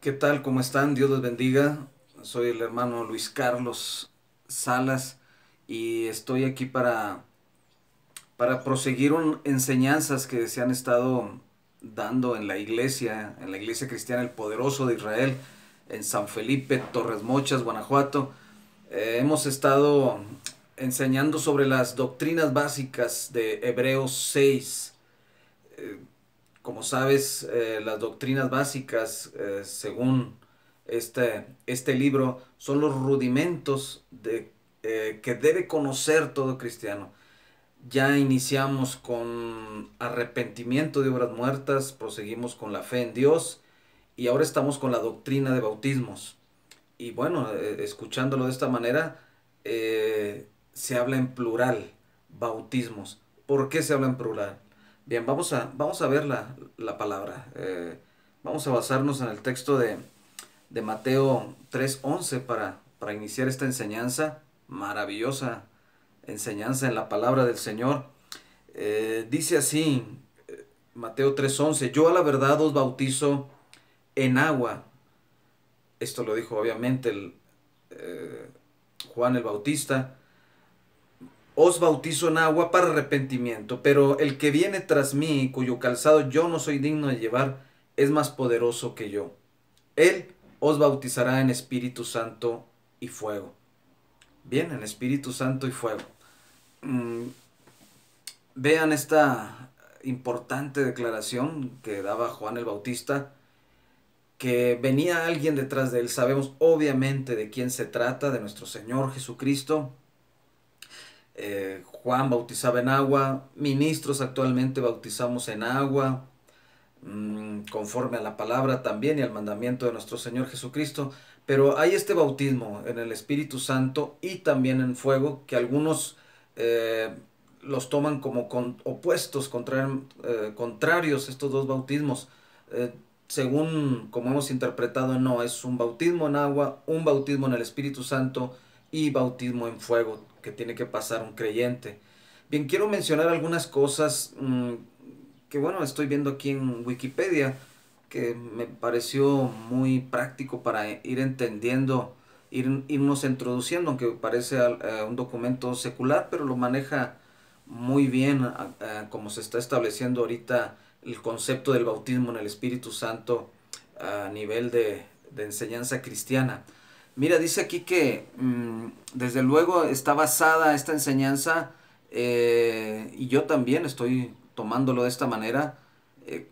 ¿Qué tal? ¿Cómo están? Dios les bendiga. Soy el hermano Luis Carlos Salas y estoy aquí para proseguir enseñanzas que se han estado dando en la iglesia cristiana El Poderoso de Israel, en San Felipe, Torres Mochas, Guanajuato. Hemos estado enseñando sobre las doctrinas básicas de Hebreos 6. Eh, Como sabes, las doctrinas básicas, según este libro, son los rudimentos que debe conocer todo cristiano. Ya iniciamos con arrepentimiento de obras muertas, proseguimos con la fe en Dios y ahora estamos con la doctrina de bautismos. Y bueno, escuchándolo de esta manera, se habla en plural, bautismos. ¿Por qué se habla en plural? Bien, vamos a ver la palabra. Vamos a basarnos en el texto de Mateo 3:11 para iniciar esta enseñanza, maravillosa enseñanza en la palabra del Señor. Dice así, Mateo 3:11, yo a la verdad os bautizo en agua. Esto lo dijo obviamente eh, Juan el Bautista. Os bautizo en agua para arrepentimiento, pero el que viene tras mí, cuyo calzado yo no soy digno de llevar, es más poderoso que yo. Él os bautizará en Espíritu Santo y fuego. Bien, en Espíritu Santo y fuego. Mm, Vean esta importante declaración que daba Juan el Bautista, que venía alguien detrás de él. Sabemos obviamente de quién se trata, de nuestro Señor Jesucristo. Juan bautizaba en agua, ministros actualmente bautizamos en agua, conforme a la palabra también y al mandamiento de nuestro Señor Jesucristo. Pero hay este bautismo en el Espíritu Santo y también en fuego, que algunos los toman como opuestos, contrarios estos dos bautismos. Eh, Según como hemos interpretado, no, es un bautismo en agua, un bautismo en el Espíritu Santo y bautismo en fuego que tiene que pasar un creyente. Bien, quiero mencionar algunas cosas que bueno, estoy viendo aquí en Wikipedia, que me pareció muy práctico para ir entendiendo, irnos introduciendo, aunque parece un documento secular, pero lo maneja muy bien como se está estableciendo ahorita el concepto del bautismo en el Espíritu Santo a nivel de enseñanza cristiana. Mira, dice aquí que desde luego está basada esta enseñanza y yo también estoy tomándolo de esta manera, eh,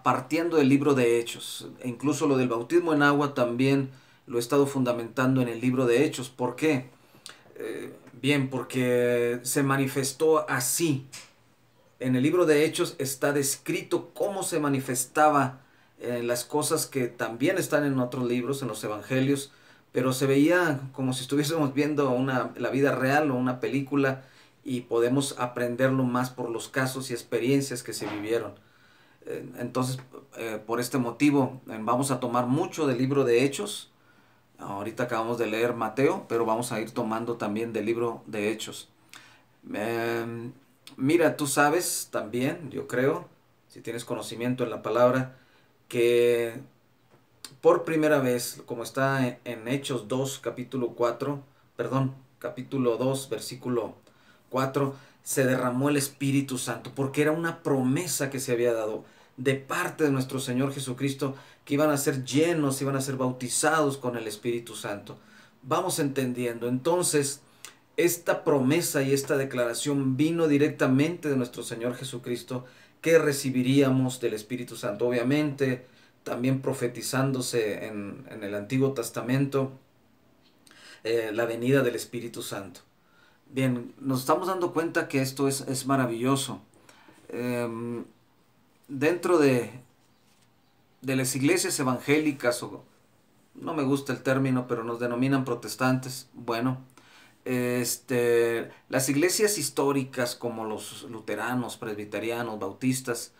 partiendo del libro de Hechos. E incluso lo del bautismo en agua también lo he estado fundamentando en el libro de Hechos. ¿Por qué? Bien, porque se manifestó así. En el libro de Hechos está descrito cómo se manifestaba las cosas que también están en otros libros, en los evangelios, pero se veía como si estuviésemos viendo la vida real o una película y podemos aprenderlo más por los casos y experiencias que se vivieron. Entonces, por este motivo, vamos a tomar mucho del libro de Hechos. Ahorita acabamos de leer Mateo, pero vamos a ir tomando también del libro de Hechos. Eh, Mira, tú sabes también, yo creo, si tienes conocimiento en la palabra, que por primera vez, como está en Hechos 2 capítulo 4 perdón, capítulo 2 versículo 4 se derramó el Espíritu Santo, porque era una promesa que se había dado de parte de nuestro Señor Jesucristo, que iban a ser llenos, iban a ser bautizados con el Espíritu Santo. Vamos entendiendo. Entonces, esta promesa y esta declaración vino directamente de nuestro Señor Jesucristo, que recibiríamos del Espíritu Santo. Obviamente, también profetizándose en el Antiguo Testamento, la venida del Espíritu Santo. Bien, nos estamos dando cuenta que esto es maravilloso. Eh, Dentro de las iglesias evangélicas, o no me gusta el término, pero nos denominan protestantes, bueno, las iglesias históricas como los luteranos, presbiterianos, bautistas,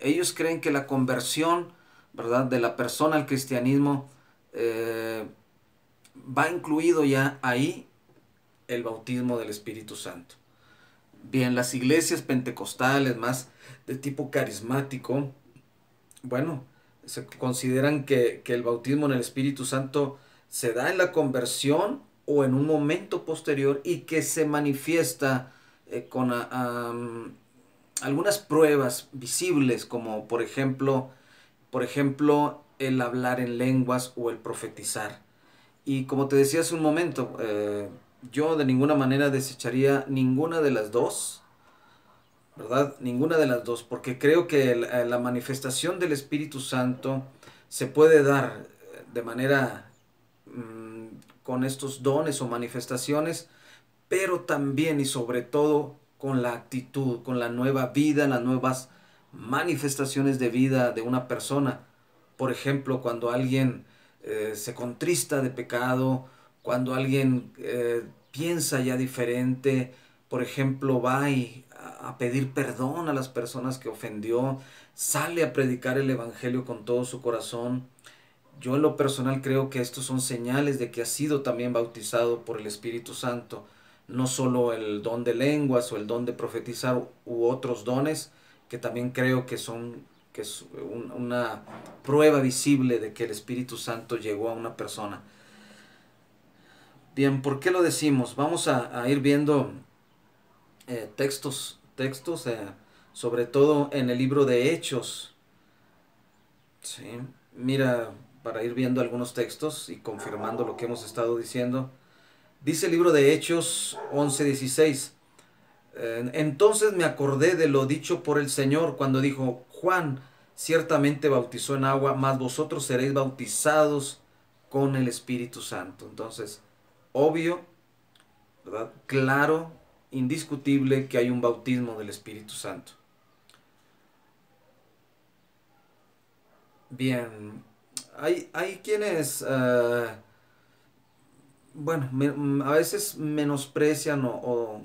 ellos creen que la conversión, ¿verdad?, de la persona al cristianismo va incluido ya ahí el bautismo del Espíritu Santo. Bien, las iglesias pentecostales más de tipo carismático, bueno, Se consideran que el bautismo en el Espíritu Santo se da en la conversión o en un momento posterior y que se manifiesta con algunas pruebas visibles, como por ejemplo, el hablar en lenguas o el profetizar. Y como te decía hace un momento, yo de ninguna manera desecharía ninguna de las dos, ¿verdad? Ninguna de las dos, porque creo que la manifestación del Espíritu Santo se puede dar de manera mm, con estos dones o manifestaciones, pero también y sobre todo con la actitud, con la nueva vida, las nuevas manifestaciones de vida de una persona. Por ejemplo, cuando alguien se contrista de pecado, cuando alguien piensa ya diferente, por ejemplo, va a pedir perdón a las personas que ofendió, sale a predicar el Evangelio con todo su corazón. Yo en lo personal creo que estos son señales de que ha sido también bautizado por el Espíritu Santo, no solo el don de lenguas o el don de profetizar u otros dones, que también creo que es una prueba visible de que el Espíritu Santo llegó a una persona. Bien, ¿por qué lo decimos? Vamos a ir viendo textos, sobre todo en el libro de Hechos. Sí, mira, para ir viendo algunos textos y confirmando lo que hemos estado diciendo. Dice el libro de Hechos 11:16. Entonces me acordé de lo dicho por el Señor cuando dijo, Juan ciertamente bautizó en agua, mas vosotros seréis bautizados con el Espíritu Santo. Entonces, obvio, ¿verdad? Claro, indiscutible que hay un bautismo del Espíritu Santo. Bien, hay quienes, bueno, a veces menosprecian o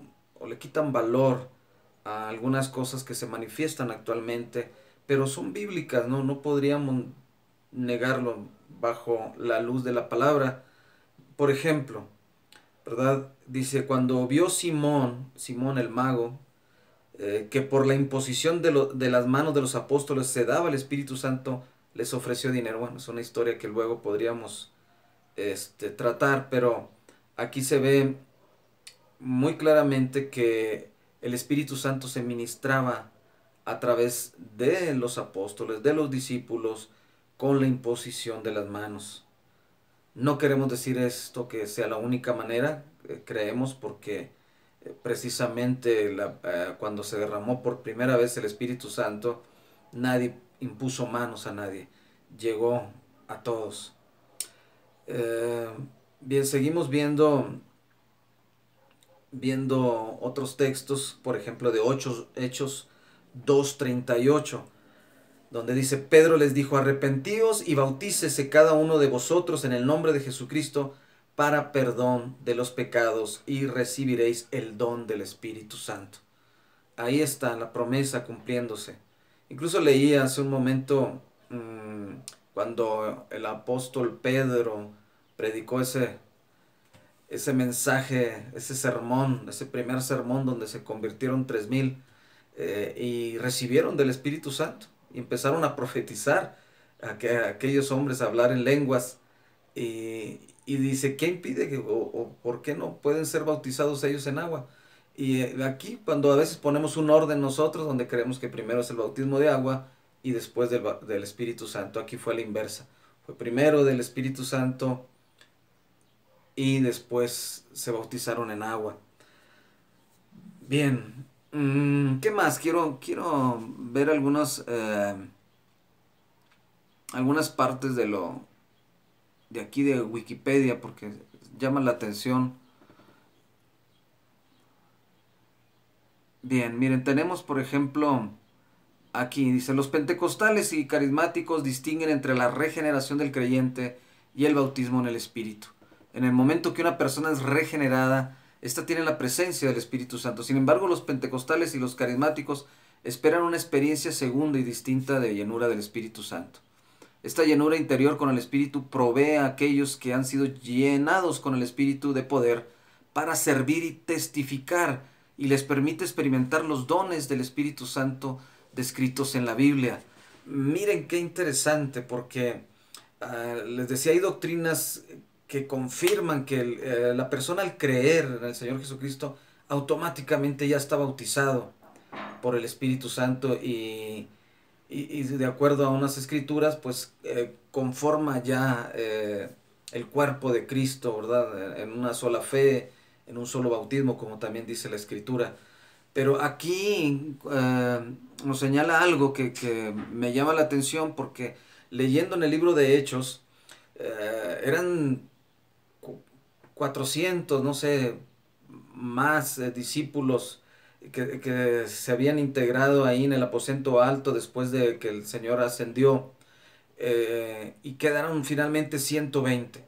le quitan valor a algunas cosas que se manifiestan actualmente, pero son bíblicas, ¿no? No podríamos negarlo bajo la luz de la palabra. Por ejemplo, ¿verdad? Dice, cuando vio Simón el mago, que por la imposición de las manos de los apóstoles se daba el Espíritu Santo, les ofreció dinero. Bueno, es una historia que luego podríamos tratar, pero aquí se ve muy claramente que el Espíritu Santo se ministraba a través de los apóstoles, de los discípulos, con la imposición de las manos. No queremos decir esto que sea la única manera, creemos porque precisamente cuando se derramó por primera vez el Espíritu Santo, nadie impuso manos a nadie, llegó a todos. Eh, bien, seguimos viendo otros textos, por ejemplo de Hechos 2:38, donde dice, Pedro les dijo, arrepentíos y bautícese cada uno de vosotros en el nombre de Jesucristo para perdón de los pecados y recibiréis el don del Espíritu Santo. Ahí está la promesa cumpliéndose. Incluso leí hace un momento cuando el apóstol Pedro predicó ese mensaje, ese sermón, ese primer sermón donde se convirtieron 3000 y recibieron del Espíritu Santo y empezaron a profetizar a aquellos hombres, a hablar en lenguas y dice, ¿qué impide o por qué no pueden ser bautizados ellos en agua? Y aquí cuando a veces ponemos un orden nosotros donde creemos que primero es el bautismo de agua y después del Espíritu Santo, aquí fue a la inversa, fue primero del Espíritu Santo y después se bautizaron en agua. Bien, ¿qué más? Quiero ver algunas partes de aquí de Wikipedia porque llaman la atención. Bien, miren, tenemos por ejemplo, aquí dice, los pentecostales y carismáticos distinguen entre la regeneración del creyente y el bautismo en el Espíritu. En el momento que una persona es regenerada, esta tiene la presencia del Espíritu Santo. Sin embargo, los pentecostales y los carismáticos esperan una experiencia segunda y distinta de llenura del Espíritu Santo. Esta llenura interior con el Espíritu provee a aquellos que han sido llenados con el Espíritu de poder para servir y testificar y les permite experimentar los dones del Espíritu Santo descritos en la Biblia. Miren qué interesante, porque les decía, hay doctrinas que confirman que la persona al creer en el Señor Jesucristo automáticamente ya está bautizado por el Espíritu Santo y de acuerdo a unas escrituras, pues conforma ya el cuerpo de Cristo, ¿verdad? En una sola fe, en un solo bautismo, como también dice la escritura. Pero aquí nos señala algo que me llama la atención porque leyendo en el libro de Hechos, eran 400, no sé, más discípulos que se habían integrado ahí en el aposento alto después de que el Señor ascendió, y quedaron finalmente 120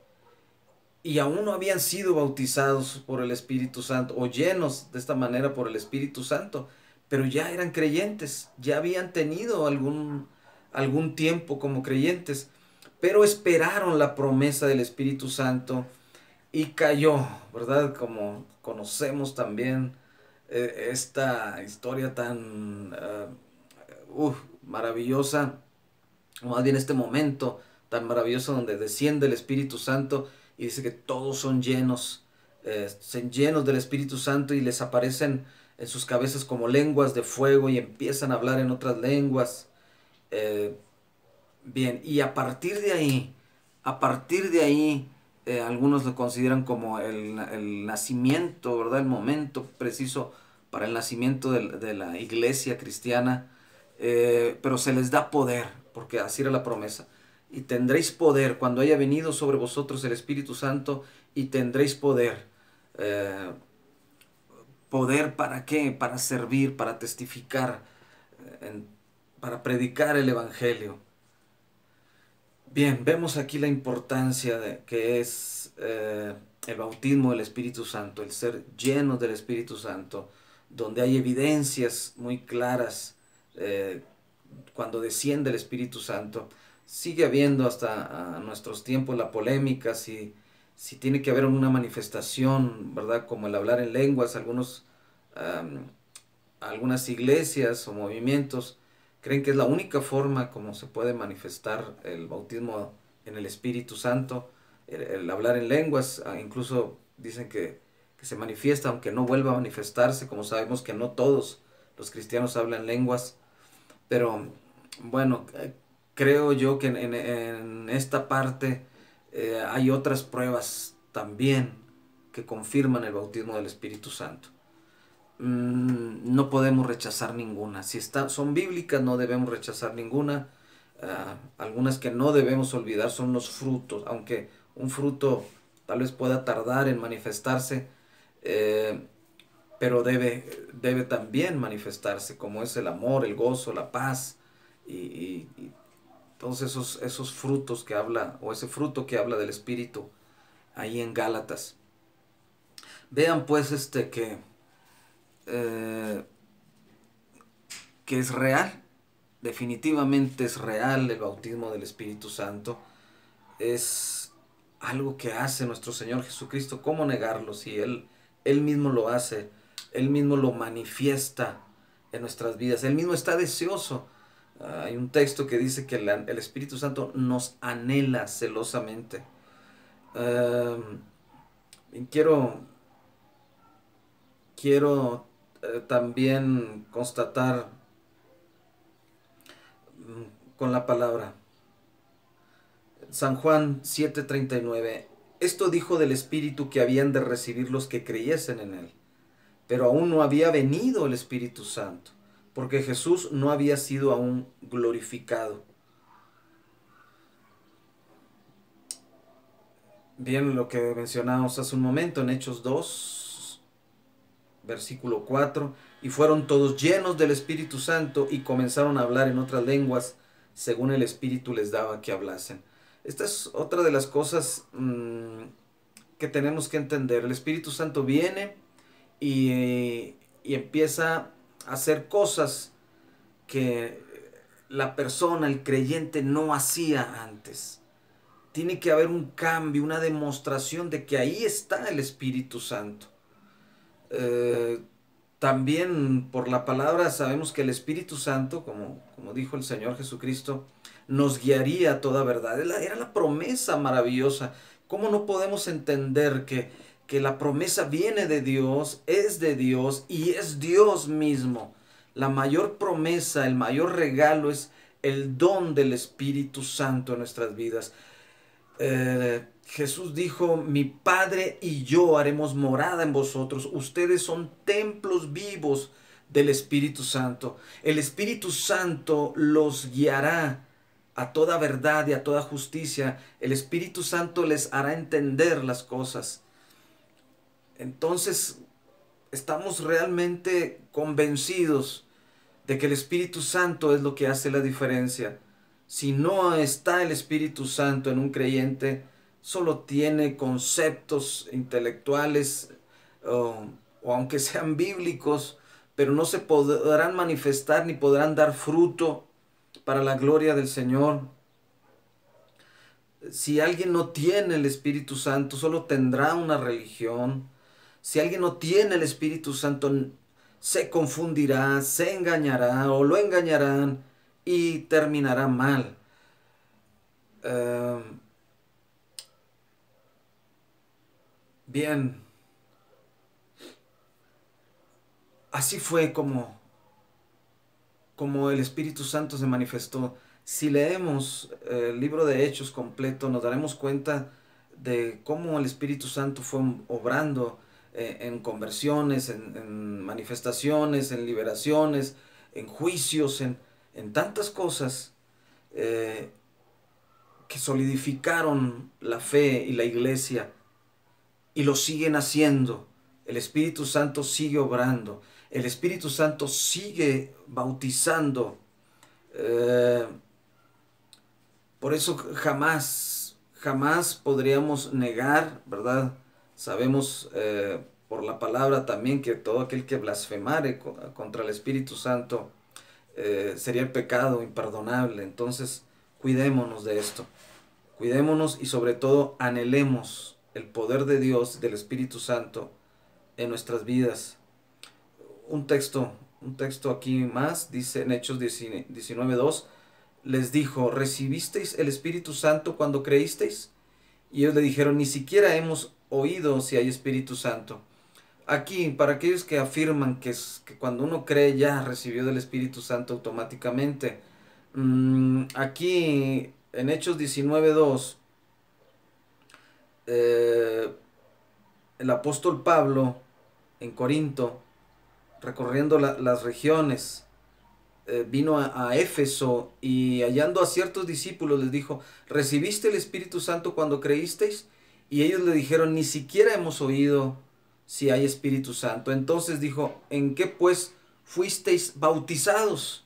y aún no habían sido bautizados por el Espíritu Santo o llenos de esta manera por el Espíritu Santo, pero ya eran creyentes, ya habían tenido algún tiempo como creyentes, pero esperaron la promesa del Espíritu Santo y cayó, ¿verdad? Como conocemos también esta historia tan maravillosa, o más bien este momento tan maravilloso donde desciende el Espíritu Santo y dice que todos son llenos del Espíritu Santo y les aparecen en sus cabezas como lenguas de fuego y empiezan a hablar en otras lenguas. Eh, Bien, y a partir de ahí, algunos lo consideran como el nacimiento, ¿verdad? El momento preciso para el nacimiento de la iglesia cristiana, pero se les da poder, porque así era la promesa. Y tendréis poder cuando haya venido sobre vosotros el Espíritu Santo, y tendréis poder. Eh, ¿Poder para qué? Para servir, para testificar, en- para predicar el Evangelio. Bien, vemos aquí la importancia de que es el bautismo del Espíritu Santo, el ser llenos del Espíritu Santo, donde hay evidencias muy claras eh, cuando desciende el Espíritu Santo. Sigue habiendo hasta nuestros tiempos la polémica si tiene que haber una manifestación, ¿verdad? Como el hablar en lenguas, am, algunas iglesias o movimientos creen que es la única forma como se puede manifestar el bautismo en el Espíritu Santo, el hablar en lenguas. Incluso dicen que se manifiesta aunque no vuelva a manifestarse, como sabemos que no todos los cristianos hablan lenguas, pero bueno, creo yo que en esta parte hay otras pruebas también que confirman el bautismo del Espíritu Santo. No podemos rechazar ninguna. Si son bíblicas, no debemos rechazar ninguna. Algunas que no debemos olvidar son los frutos, aunque un fruto tal vez pueda tardar en manifestarse, eh, pero debe también manifestarse, como es el amor, el gozo, la paz y todos esos frutos que habla, o ese fruto que habla del Espíritu ahí en Gálatas. Vean pues eh, que es real, definitivamente es real el bautismo del Espíritu Santo, es algo que hace nuestro Señor Jesucristo. ¿Cómo negarlo si Él mismo lo hace, Él mismo lo manifiesta en nuestras vidas, Él mismo está deseoso? Hay un texto que dice que el Espíritu Santo nos anhela celosamente. Y quiero también constatar con la palabra. San Juan 7:39. Esto dijo del Espíritu que habían de recibir los que creyesen en Él. Pero aún no había venido el Espíritu Santo, porque Jesús no había sido aún glorificado. Bien, lo que mencionamos hace un momento en Hechos 2, versículo 4. Y fueron todos llenos del Espíritu Santo y comenzaron a hablar en otras lenguas, según el Espíritu les daba que hablasen. Esta es otra de las cosas que tenemos que entender. El Espíritu Santo viene y empieza a hacer cosas que la persona, el creyente, no hacía antes. Tiene que haber un cambio, una demostración de que ahí está el Espíritu Santo. Eh, También por la palabra sabemos que el Espíritu Santo, como dijo el Señor Jesucristo, nos guiaría a toda verdad. Era la promesa maravillosa. ¿Cómo no podemos entender que la promesa viene de Dios y es Dios mismo? La mayor promesa, el mayor regalo es el don del Espíritu Santo en nuestras vidas. Jesús dijo, mi Padre y yo haremos morada en vosotros. Ustedes son templos vivos del Espíritu Santo. El Espíritu Santo los guiará a toda verdad y a toda justicia. El Espíritu Santo les hará entender las cosas. Entonces, estamos realmente convencidos de que el Espíritu Santo es lo que hace la diferencia. Si no está el Espíritu Santo en un creyente, solo tiene conceptos intelectuales o aunque sean bíblicos, pero no se podrán manifestar ni podrán dar fruto para la gloria del Señor. Si alguien no tiene el Espíritu Santo, solo tendrá una religión. Si alguien no tiene el Espíritu Santo, se confundirá, se engañará o lo engañarán y terminará mal. Bien, así fue como el Espíritu Santo se manifestó. Si leemos el libro de Hechos completo, nos daremos cuenta de cómo el Espíritu Santo fue obrando en conversiones, en manifestaciones, en liberaciones, en juicios, en tantas cosas eh, que solidificaron la fe y la iglesia y lo siguen haciendo. El Espíritu Santo sigue obrando. El Espíritu Santo sigue bautizando. Eh, por eso jamás podríamos negar, ¿verdad? Sabemos por la palabra también que todo aquel que blasfemare contra el Espíritu Santo sería el pecado imperdonable. Entonces, cuidémonos de esto. Cuidémonos y sobre todo anhelemos el poder de Dios, del Espíritu Santo en nuestras vidas. Un texto aquí más, dice en Hechos 19:2, les dijo, ¿recibisteis el Espíritu Santo cuando creísteis? Y ellos le dijeron, ni siquiera hemos oído si hay Espíritu Santo. Aquí, para aquellos que afirman que cuando uno cree ya recibió del Espíritu Santo automáticamente, aquí en Hechos 19:2, el apóstol Pablo en Corinto, recorriendo las regiones, vino a Éfeso y hallando a ciertos discípulos les dijo, ¿recibiste el Espíritu Santo cuando creísteis? Y ellos le dijeron, ni siquiera hemos oído si hay Espíritu Santo. Entonces dijo, ¿en qué pues fuisteis bautizados?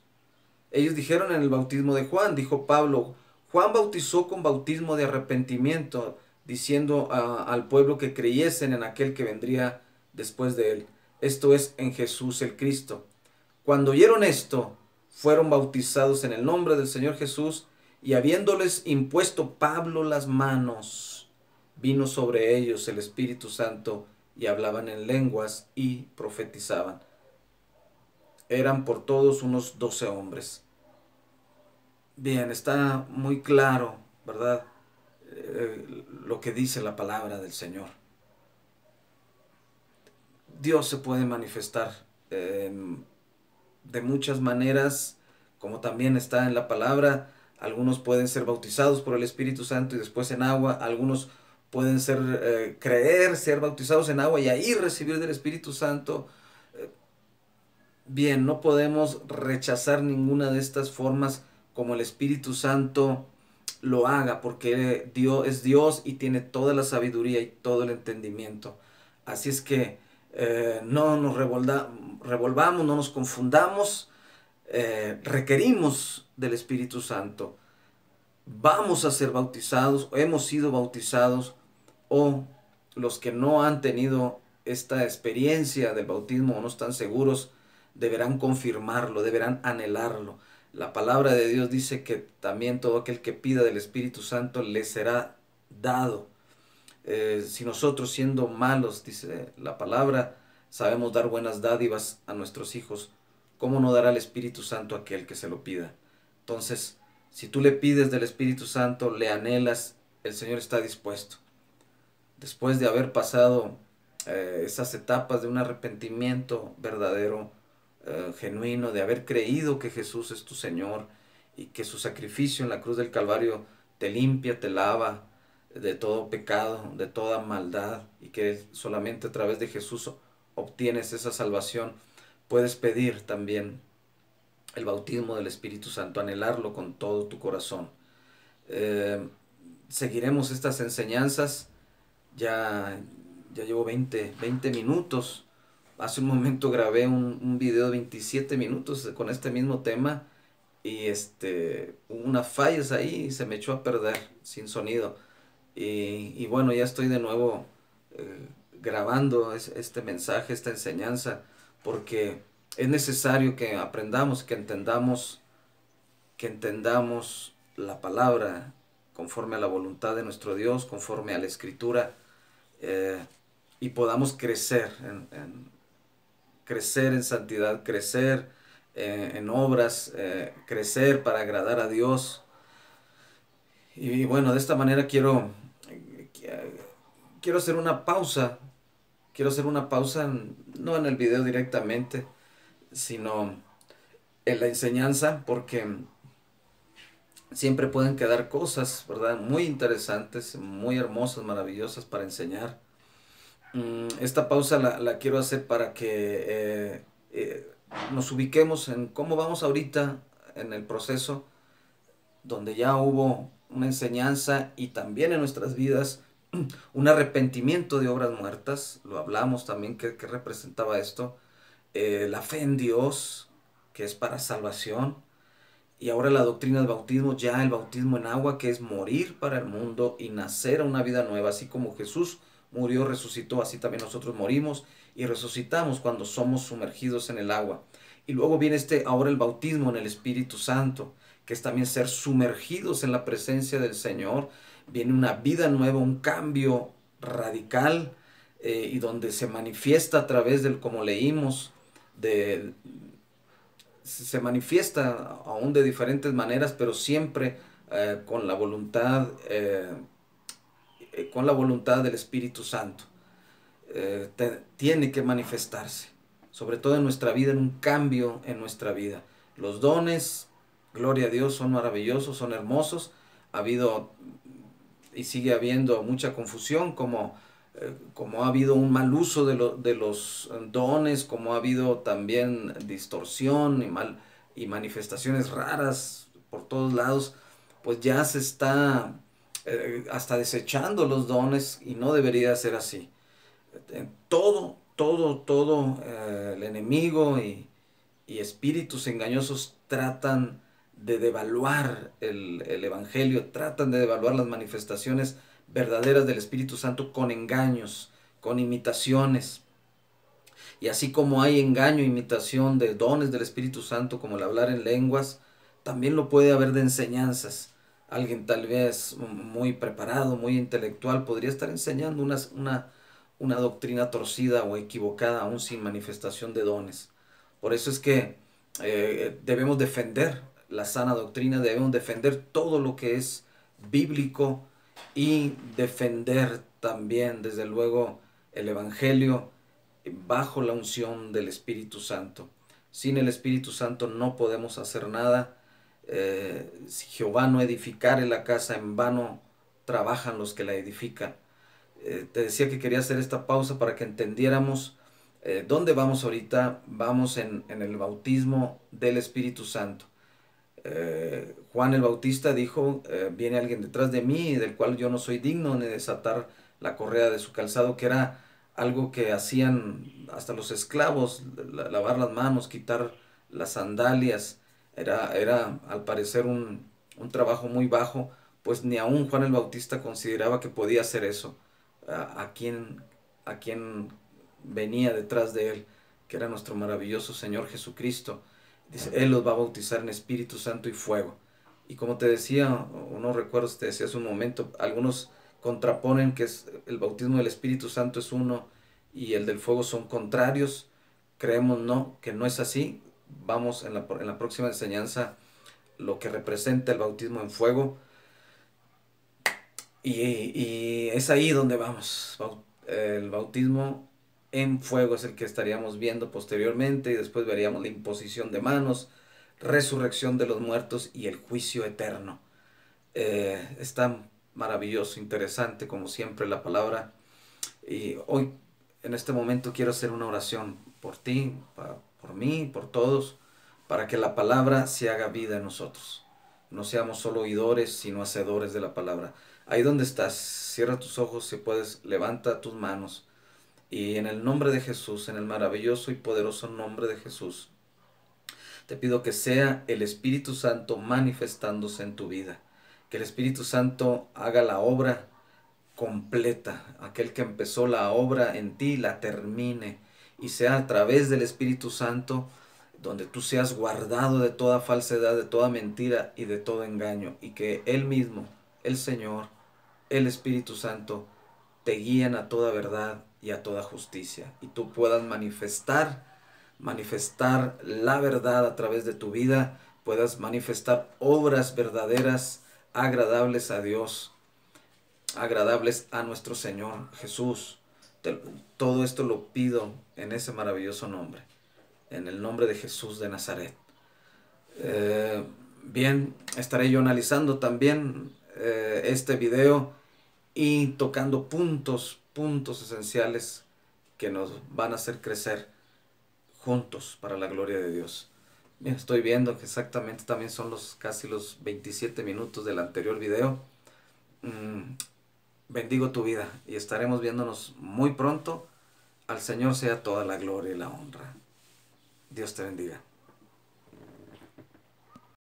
Ellos dijeron, en el bautismo de Juan. Dijo Pablo, Juan bautizó con bautismo de arrepentimiento, diciendo al pueblo que creyesen en aquel que vendría después de él. Esto es, en Jesús el Cristo. Cuando oyeron esto, fueron bautizados en el nombre del Señor Jesús, y habiéndoles impuesto Pablo las manos, vino sobre ellos el Espíritu Santo, y hablaban en lenguas y profetizaban. Eran por todos unos 12 hombres. Bien, está muy claro, ¿verdad? Lo que dice la palabra del Señor. Dios se puede manifestar de muchas maneras, como también está en la palabra. Algunos pueden ser bautizados por el Espíritu Santo y después en agua. Algunos pueden ser bautizados en agua y ahí recibir del Espíritu Santo. Bien, no podemos rechazar ninguna de estas formas como el Espíritu Santo lo haga, porque Dios es Dios y tiene toda la sabiduría y todo el entendimiento. Así es que no nos revolvamos, no nos confundamos, requerimos del Espíritu Santo. Vamos a ser bautizados, hemos sido bautizados, o los que no han tenido esta experiencia del bautismo o no están seguros, deberán confirmarlo, deberán anhelarlo. La palabra de Dios dice que también todo aquel que pida del Espíritu Santo le será dado. Si nosotros siendo malos, dice la palabra, sabemos dar buenas dádivas a nuestros hijos, ¿cómo no dará el Espíritu Santo a aquel que se lo pida? Entonces, si tú le pides del Espíritu Santo, le anhelas, el Señor está dispuesto. Después de haber pasado esas etapas de un arrepentimiento verdadero, genuino, de haber creído que Jesús es tu Señor y que su sacrificio en la cruz del Calvario te limpia, te lava de todo pecado, de toda maldad, y que solamente a través de Jesús obtienes esa salvación, puedes pedir también el bautismo del Espíritu Santo, anhelarlo con todo tu corazón. Eh, Seguiremos estas enseñanzas. Ya llevo 20 minutos. Hace un momento grabé un video de 27 minutos con este mismo tema y hubo unas fallas ahí y se me echó a perder sin sonido. Y bueno, ya estoy de nuevo grabando este mensaje, esta enseñanza, porque es necesario que aprendamos, que entendamos la palabra conforme a la voluntad de nuestro Dios, conforme a la Escritura, eh, y podamos crecer en santidad, crecer en obras, crecer para agradar a Dios. Y bueno, de esta manera quiero hacer una pausa. Quiero hacer una pausa, no en el video directamente, sino en la enseñanza, porque siempre pueden quedar cosas, ¿verdad? Muy interesantes, muy hermosas, maravillosas para enseñar. Esta pausa la quiero hacer para que nos ubiquemos en cómo vamos ahorita en el proceso, donde ya hubo una enseñanza y también en nuestras vidas un arrepentimiento de obras muertas. Lo hablamos también que representaba esto. La fe en Dios, que es para salvación. Y ahora la doctrina del bautismo, ya el bautismo en agua, que es morir para el mundo y nacer a una vida nueva. Así como Jesús murió, resucitó, así también nosotros morimos y resucitamos cuando somos sumergidos en el agua. Y luego viene ahora el bautismo en el Espíritu Santo, que es también ser sumergidos en la presencia del Señor. Viene una vida nueva, un cambio radical, y donde se manifiesta a través del, como leímos, de, se manifiesta aún de diferentes maneras, pero siempre con la voluntad del Espíritu Santo. Tiene que manifestarse, sobre todo en nuestra vida, en un cambio en nuestra vida. Los dones, gloria a Dios, son maravillosos, son hermosos. Ha habido y sigue habiendo mucha confusión, como ha habido un mal uso de los dones, como ha habido también distorsión y manifestaciones raras por todos lados, pues ya se está hasta desechando los dones, y no debería ser así. Todo el enemigo y espíritus engañosos tratan de devaluar el Evangelio, tratan de devaluar las manifestaciones verdaderas del Espíritu Santo con engaños, con imitaciones. Y así como hay engaño e imitación de dones del Espíritu Santo, como el hablar en lenguas, también lo puede haber de enseñanzas. Alguien tal vez muy preparado, muy intelectual, podría estar enseñando una doctrina torcida o equivocada, aún sin manifestación de dones. Por eso es que debemos defender la sana doctrina, debemos defender todo lo que es bíblico y defender también, desde luego, el Evangelio bajo la unción del Espíritu Santo. Sin el Espíritu Santo no podemos hacer nada. Si Jehová no edificare la casa, en vano trabajan los que la edifican. Te decía que quería hacer esta pausa para que entendiéramos dónde vamos ahorita. Vamos en el bautismo del Espíritu Santo. Juan el Bautista dijo, viene alguien detrás de mí, del cual yo no soy digno ni desatar la correa de su calzado, que era algo que hacían hasta los esclavos, lavar las manos, quitar las sandalias. Era al parecer un trabajo muy bajo, pues ni aún Juan el Bautista consideraba que podía hacer eso. A quien venía detrás de él, que era nuestro maravilloso Señor Jesucristo. Dice, Él los va a bautizar en Espíritu Santo y fuego. Y como te decía, o no recuerdo si te decía hace un momento, algunos contraponen que el bautismo del Espíritu Santo es uno y el del fuego son contrarios. Creemos no, que no es así. Vamos en la próxima enseñanza lo que representa el bautismo en fuego. Y es ahí donde vamos. El bautismo en fuego es el que estaríamos viendo posteriormente y después veríamos la imposición de manos, resurrección de los muertos y el juicio eterno. Está maravilloso, interesante como siempre la palabra. Y hoy, en este momento, quiero hacer una oración por ti, por mí, por todos, para que la palabra se haga vida en nosotros. No seamos solo oidores, sino hacedores de la palabra. Ahí donde estás, cierra tus ojos, si puedes, levanta tus manos. Y en el nombre de Jesús, en el maravilloso y poderoso nombre de Jesús, te pido que sea el Espíritu Santo manifestándose en tu vida. Que el Espíritu Santo haga la obra completa. Aquel que empezó la obra en ti la termine. Y sea a través del Espíritu Santo donde tú seas guardado de toda falsedad, de toda mentira y de todo engaño. Y que Él mismo, el Señor, el Espíritu Santo, te guíen a toda verdad y a toda justicia. Y tú puedas manifestar la verdad a través de tu vida, puedas manifestar obras verdaderas, agradables a Dios, agradables a nuestro Señor Jesús. Todo esto lo pido en ese maravilloso nombre, en el nombre de Jesús de Nazaret. Bien, estaré yo analizando también este video y tocando puntos esenciales que nos van a hacer crecer juntos para la gloria de Dios. Bien, estoy viendo que exactamente también son casi los 27 minutos del anterior video. Bendigo tu vida y estaremos viéndonos muy pronto. Al Señor sea toda la gloria y la honra. Dios te bendiga.